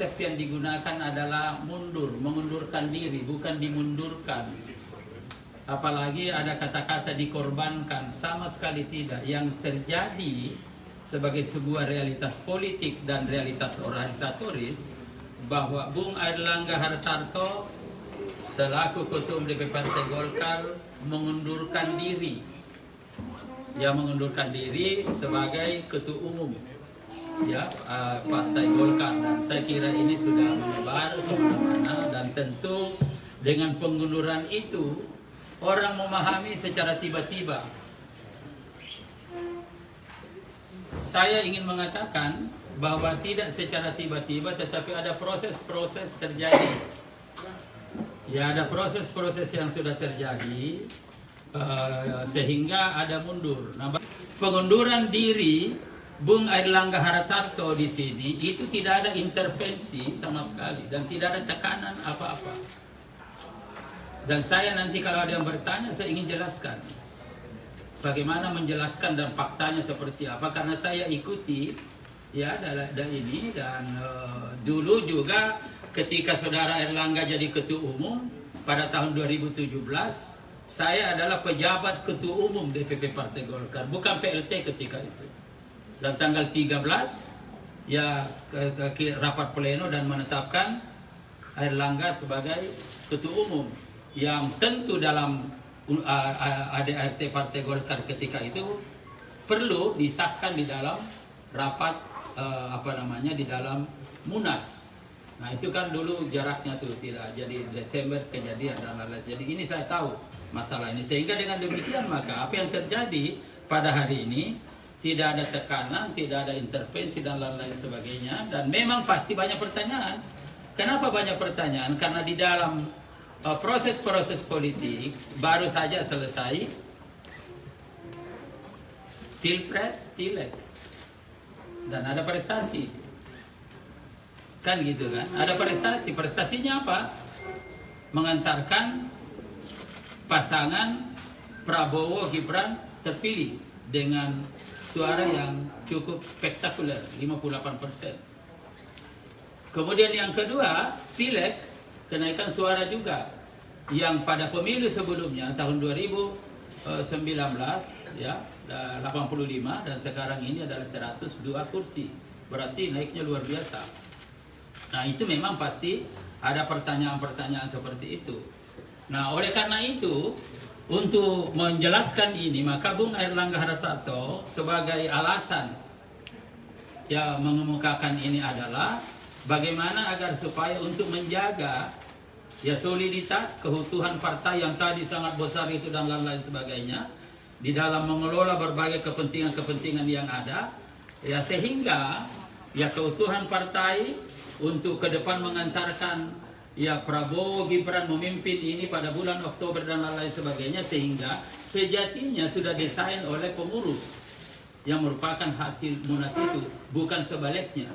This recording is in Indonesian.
konsep yang digunakan adalah mengundurkan diri, bukan dimundurkan. Apalagi ada kata-kata dikorbankan, sama sekali tidak. Yang terjadi sebagai sebuah realitas politik dan realitas organisatoris, bahwa Bung Airlangga Hartarto selaku Ketua Umum DPP Partai Golkar mengundurkan diri. Dia mengundurkan diri sebagai Ketua Umum Partai Golkar, dan saya kira ini sudah menyebar kemana-mana, dan tentu dengan pengunduran itu orang memahami secara tiba-tiba. Saya ingin mengatakan bahwa tidak secara tiba-tiba, tetapi ada proses-proses terjadi. Ya, ada proses-proses yang sudah terjadi sehingga ada mundur. Nah, pengunduran diri Bung Airlangga Hartarto di sini itu tidak ada intervensi sama sekali dan tidak ada tekanan apa-apa. Dan saya nanti kalau ada yang bertanya, saya ingin jelaskan bagaimana menjelaskan dan faktanya seperti apa, karena saya ikuti dari ini. Dan dulu juga ketika saudara Airlangga jadi Ketua Umum pada tahun 2017, saya adalah pejabat Ketua Umum DPP Partai Golkar, bukan PLT ketika itu. Dan tanggal 13 rapat pleno dan menetapkan Airlangga sebagai Ketua Umum, yang tentu dalam ADART Partai Golkar ketika itu perlu disahkan di dalam rapat di dalam Munas. Nah, itu kan dulu jaraknya tuh tidak jadi Desember kejadian dan lain-lain. Jadi ini saya tahu masalah ini, sehingga dengan demikian maka apa yang terjadi pada hari ini, tidak ada tekanan, tidak ada intervensi dan lain-lain sebagainya. Dan memang pasti banyak pertanyaan. Kenapa banyak pertanyaan? Karena di dalam proses-proses politik baru saja selesai pilpres, pileg, dan ada prestasi, kan gitu kan? Ada prestasi. Prestasinya apa? Mengantarkan pasangan Prabowo Gibran terpilih dengan suara yang cukup spektakuler, 58%. Kemudian yang kedua, pileg, kenaikan suara juga, yang pada pemilu sebelumnya tahun 2019 85, dan sekarang ini adalah 102 kursi. Berarti naiknya luar biasa. Nah, itu memang pasti ada pertanyaan-pertanyaan seperti itu. Nah, oleh karena itu, untuk menjelaskan ini, maka Bung Airlangga Hartarto sebagai alasan mengemukakan ini adalah bagaimana agar supaya untuk menjaga soliditas, keutuhan partai yang tadi sangat besar itu dan lain-lain sebagainya, di dalam mengelola berbagai kepentingan-kepentingan yang ada, sehingga keutuhan partai untuk ke depan mengantarkan Prabowo Gibran memimpin ini pada bulan Oktober dan lain-lain sebagainya, sehingga sejatinya sudah desain oleh pengurus yang merupakan hasil Munas itu, bukan sebaliknya.